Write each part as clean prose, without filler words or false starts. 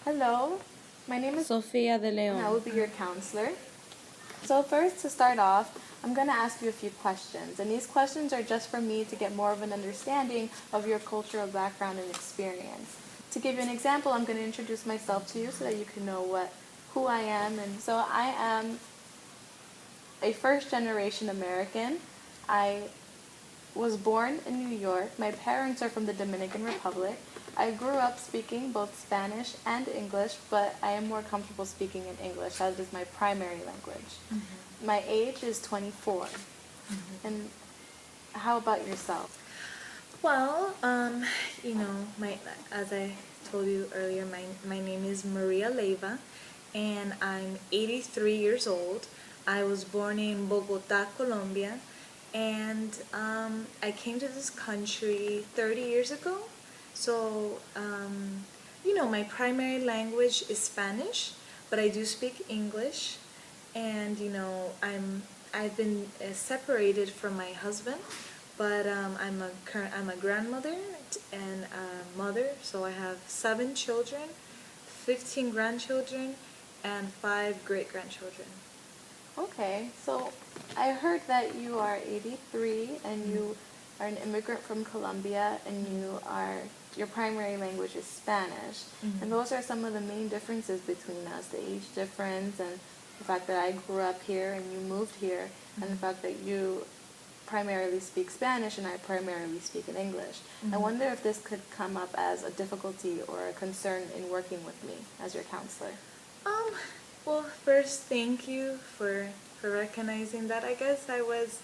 Hello, my name is Sofía de and I León. will be your counselor. So first, to start off, I'm going to ask you a few questions, and these questions are just for me to get more of an understanding of your cultural background and experience. To give you an example, I'm going to introduce myself to you so that you can know who I am. And so I am a first generation American. I was born in New York. My parents are from the Dominican Republic. I grew up speaking both Spanish and English, but I am more comfortable speaking in English. That is my primary language. My age is 24. And how about yourself? Well, my as I told you earlier, my name is Maria Leiva, and I'm 83 years old. I was born in Bogota, Colombia, and I came to this country 30 years ago. So, my primary language is Spanish, but I do speak English, and I've been separated from my husband, but I'm a grandmother and a mother, so I have 7 children, 15 grandchildren, and 5 great grandchildren. Okay, so I heard that you are 83 and you are an immigrant from Colombia and your primary language is Spanish. And those are some of the main differences between us, the age difference and the fact that I grew up here and you moved here, and the fact that you primarily speak Spanish and I primarily speak in English. I wonder if this could come up as a difficulty or a concern in working with me as your counselor. Um, well, first, thank you for recognizing that. I guess I was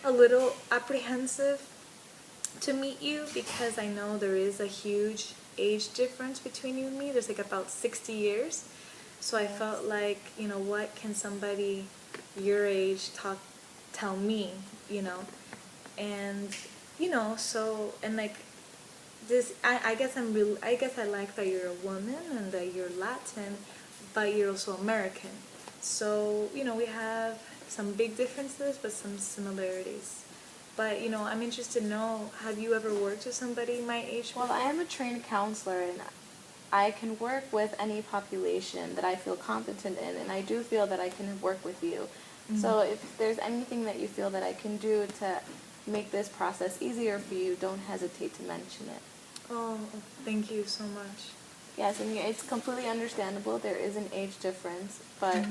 a little apprehensive to meet you because I know there is a huge age difference between you and me. There's like about 60 years. So I felt like, what can somebody your age tell me, you know? And, so, and like, this, I guess I guess I like that you're a woman and that you're Latin, but you're also American. So, we have some big differences, but some similarities. But, I'm interested to know, have you ever worked with somebody my age Well, before? I am a trained counselor and I can work with any population that I feel competent in, and I do feel that I can work with you. So if there's anything that you feel that I can do to make this process easier for you, don't hesitate to mention it. Oh, thank you so much. Yes, and it's completely understandable. There is an age difference, but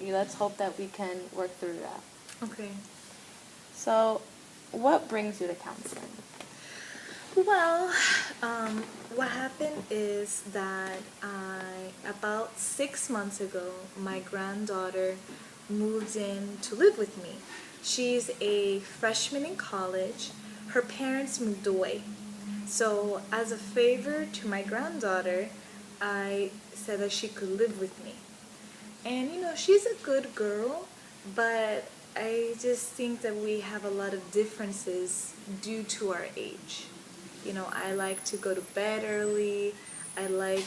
let's hope that we can work through that. Okay. So, what brings you to counseling? Well, what happened is that about 6 months ago, my granddaughter moved in to live with me. She's a freshman in college. Her parents moved away. So, as a favor to my granddaughter, I said that she could live with me. And she's a good girl, but I just think that we have a lot of differences due to our age. I like to go to bed early. I like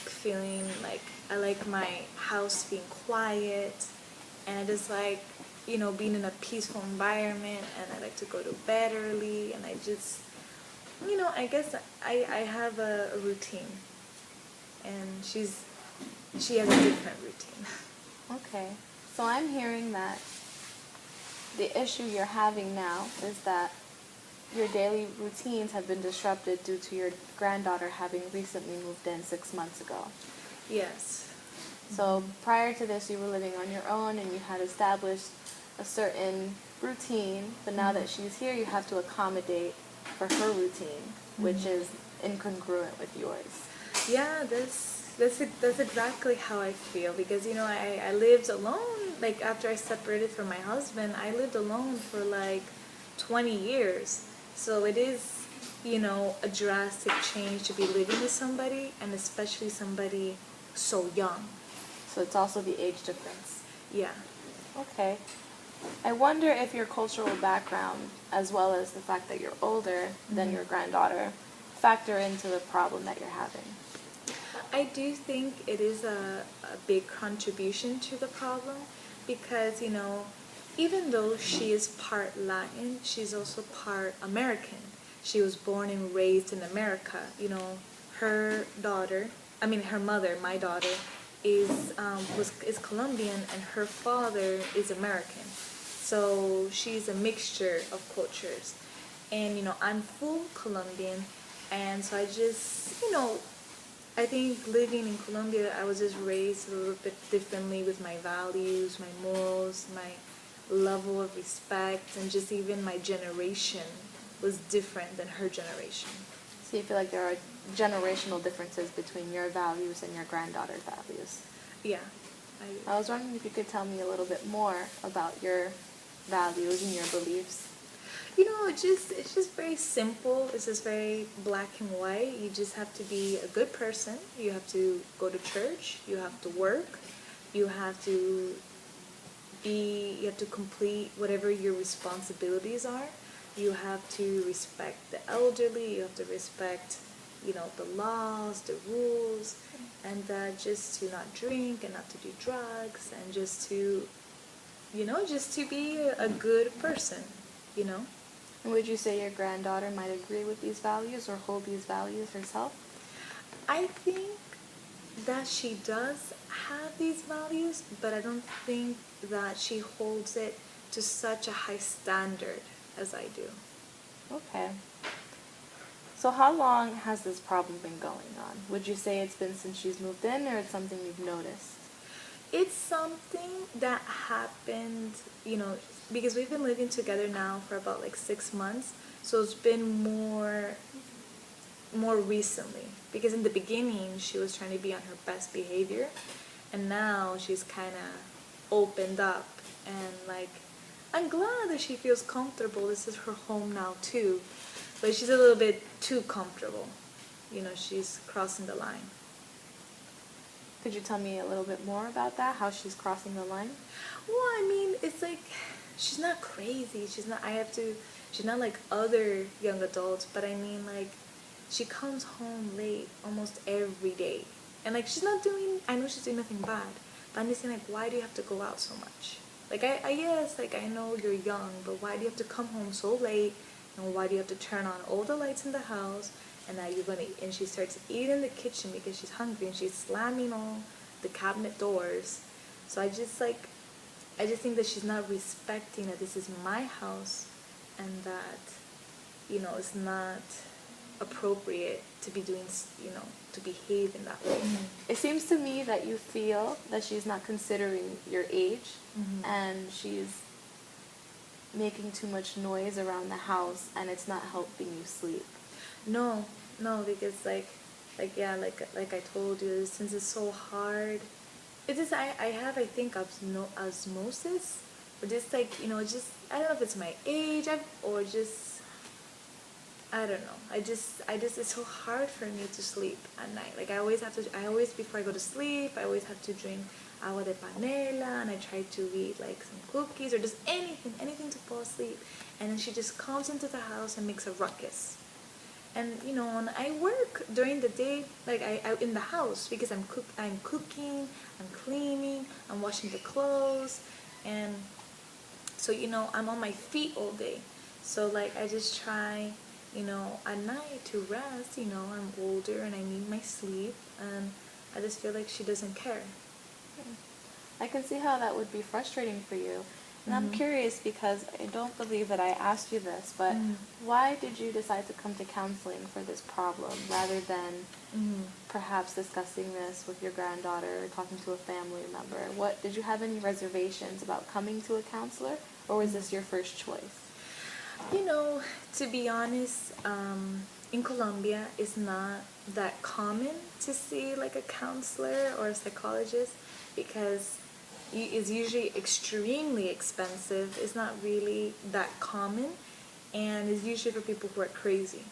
my house being quiet. And I just like, being in a peaceful environment. And I like to go to bed early. And I just, I guess I have a routine. And she has a different routine. Okay, so I'm hearing that the issue you're having now is that your daily routines have been disrupted due to your granddaughter having recently moved in 6 months ago. Yes. So prior to this, you were living on your own and you had established a certain routine, but now that she's here, you have to accommodate for her routine, which is incongruent with yours. Yeah, that's exactly how I feel because I lived alone. Like after I separated from my husband, I lived alone for like 20 years. So it is, a drastic change to be living with somebody, and especially somebody so young. So it's also the age difference. Yeah. Okay. I wonder if your cultural background, as well as the fact that you're older than your granddaughter, factor into the problem that you're having. I do think it is a big contribution to the problem because, even though she is part Latin, she's also part American. She was born and raised in America. Her daughter her mother, my daughter, is Colombian, and her father is American. So she's a mixture of cultures. And I'm full Colombian, and so I just, I think living in Colombia, I was just raised a little bit differently with my values, my morals, my level of respect, and just even my generation was different than her generation. So you feel like there are generational differences between your values and your granddaughter's values? Yeah. I was wondering if you could tell me a little bit more about your values and your beliefs. It's just very simple. It's just very black and white. You just have to be a good person. You have to go to church. You have to work. You have to complete whatever your responsibilities are. You have to respect the elderly. You have to respect, the laws, the rules, and just to not drink and not to do drugs, and just to be a good person, And would you say your granddaughter might agree with these values or hold these values herself? I think that she does have these values, but I don't think that she holds it to such a high standard as I do. Okay. So how long has this problem been going on? Would you say it's been since she's moved in, or it's something you've noticed? It's something that happened, because we've been living together now for about like 6 months, so it's been more recently. Because in the beginning, she was trying to be on her best behavior, and now she's kind of opened up, and like, I'm glad that she feels comfortable. This is her home now too, but she's a little bit too comfortable. She's crossing the line. Could you tell me a little bit more about that, how she's crossing the line? Well, it's like, she's not crazy. She's not like other young adults, but like, she comes home late almost every day. And like, I know she's doing nothing bad, but I'm just saying, like, why do you have to go out so much? Like, yes, like, I know you're young, but why do you have to come home so late? And why do you have to turn on all the lights in the house? And now and she starts eating in the kitchen because she's hungry, and she's slamming all the cabinet doors. So I just think that she's not respecting that this is my house, and that, it's not appropriate to be doing, to behave in that way. It seems to me that you feel that she's not considering your age, and she's making too much noise around the house, and it's not helping you sleep. No, because like I told you, since it's so hard, it is. I have, I think, osmosis, or just like, just, I don't know if it's my age, or just, I don't know. I just it's so hard for me to sleep at night. Like, I always before I go to sleep, I always have to drink agua de panela, and I try to eat like some cookies or just anything to fall asleep. And then she just comes into the house and makes a ruckus. And and I work during the day, like I in the house, because I'm cooking, I'm cleaning, I'm washing the clothes, and so I'm on my feet all day. So like, I just try, at night to rest. I'm older and I need my sleep, and I just feel like she doesn't care. I can see how that would be frustrating for you. And I'm curious, because I don't believe that I asked you this, but why did you decide to come to counseling for this problem rather than perhaps discussing this with your granddaughter or talking to a family member? Did you have any reservations about coming to a counselor, or was this your first choice? To be honest, in Colombia, it's not that common to see like a counselor or a psychologist, because it's usually extremely expensive. It's not really that common, and it's usually for people who are crazy.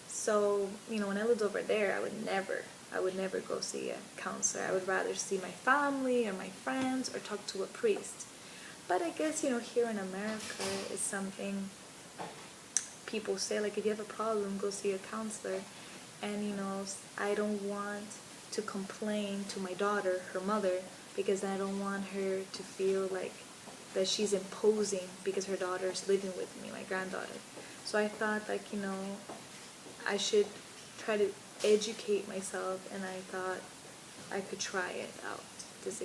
So, when I lived over there, I would never go see a counselor. I would rather see my family or my friends, or talk to a priest. But I guess, here in America, it's something people say, like, if you have a problem, go see a counselor. And, I don't want to complain to my daughter, her mother, because I don't want her to feel like that she's imposing because her daughter's living with me, my granddaughter. So I thought, like, I should try to educate myself, and I thought I could try it out, this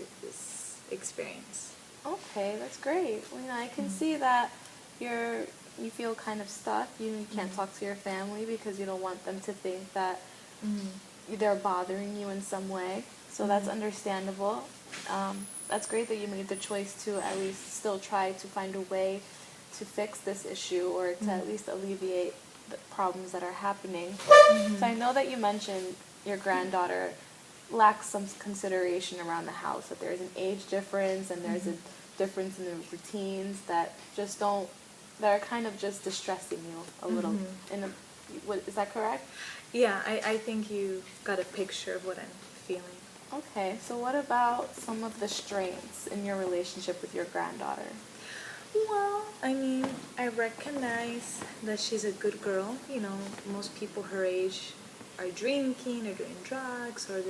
experience. Okay, that's great. Well, I can see that you feel kind of stuck. You can't talk to your family because you don't want them to think that they're bothering you in some way. So that's understandable. That's great that you made the choice to at least still try to find a way to fix this issue or to at least alleviate the problems that are happening. So I know that you mentioned your granddaughter lacks some consideration around the house, that there's an age difference and there's a difference in the routines that that are kind of just distressing you a little. Is that correct? Yeah, I think you got a picture of what I'm feeling. Okay, so what about some of the strengths in your relationship with your granddaughter? Well, I mean, I recognize that she's a good girl. Most people her age are drinking or doing drugs, or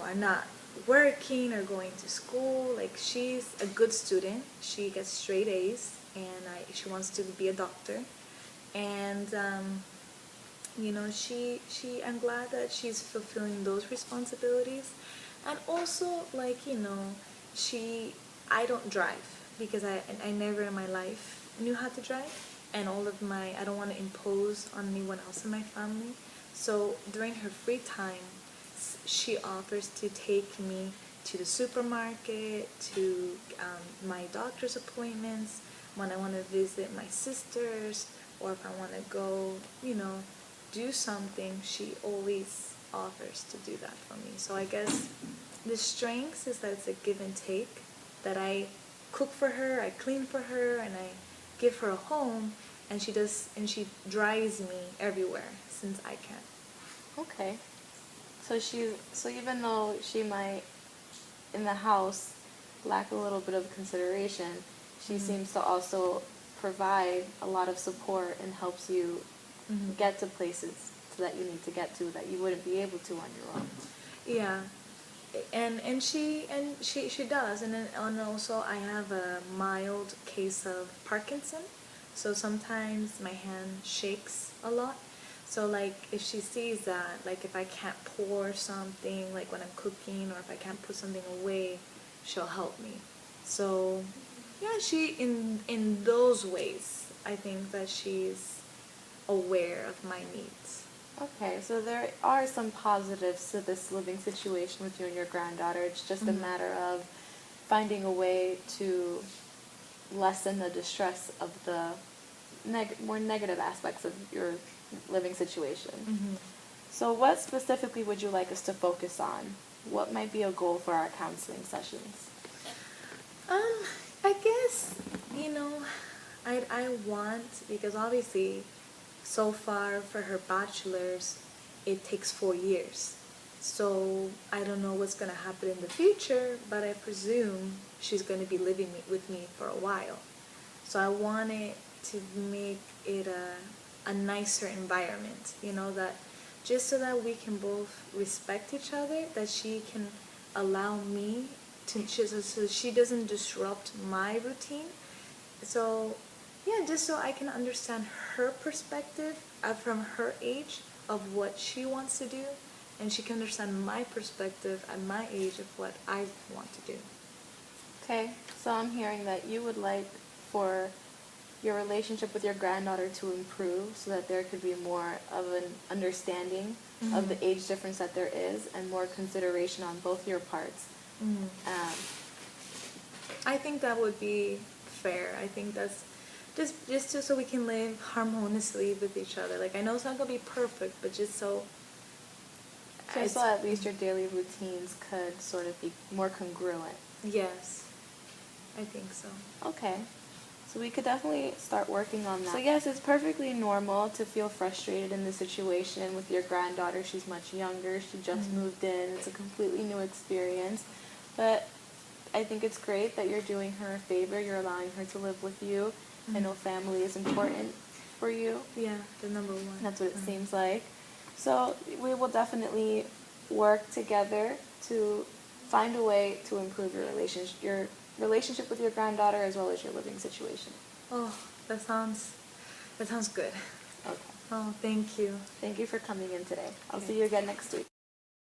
are not working or going to school. Like, she's a good student. She gets straight A's, and she wants to be a doctor. And I'm glad that she's fulfilling those responsibilities. And also, I don't drive because I never in my life knew how to drive. And I don't want to impose on anyone else in my family. So during her free time, she offers to take me to the supermarket, to my doctor's appointments, when I want to visit my sisters, or if I want to go, do something, she always offers to do that for me. So I guess the strengths is that it's a give and take, that I cook for her, I clean for her, and I give her a home, and she drives me everywhere since I can. Okay. So even though she might in the house lack a little bit of consideration, she seems to also provide a lot of support and helps you get to places that you need to get to that you wouldn't be able to on your own. Yeah, and she does, and also I have a mild case of Parkinson, so sometimes my hand shakes a lot. So like if she sees that, like if I can't pour something, like when I'm cooking, or if I can't put something away, she'll help me. So yeah, in those ways, I think that she's aware of my needs. Okay, so there are some positives to this living situation with you and your granddaughter. It's just a matter of finding a way to lessen the distress of the more negative aspects of your living situation. So what specifically would you like us to focus on? What might be a goal for our counseling sessions? I guess, I want, because obviously so far for her bachelor's, it takes 4 years. So I don't know what's going to happen in the future, but I presume she's going to be living with me for a while. So I wanted to make it a nicer environment, that just so that we can both respect each other, that she can allow me so she doesn't disrupt my routine. So yeah, just so I can understand her perspective from her age of what she wants to do, and she can understand my perspective at my age of what I want to do. Okay, so I'm hearing that you would like for your relationship with your granddaughter to improve so that there could be more of an understanding of the age difference that there is and more consideration on both your parts. I think that would be fair. I think that's just so we can live harmoniously with each other. Like, I know it's not going to be perfect, but just so at least your daily routines could sort of be more congruent. Yes, I think so. Okay. So we could definitely start working on that. So yes, it's perfectly normal to feel frustrated in this situation with your granddaughter. She's much younger. She just moved in. It's a completely new experience. But I think it's great that you're doing her a favor. You're allowing her to live with you. I know family is important for you. Yeah, the number one. That's what it seems like. So we will definitely work together to find a way to improve your relationship with your granddaughter as well as your living situation. Oh, that sounds good. Okay. Oh, thank you. Thank you for coming in today. I'll see you again next week.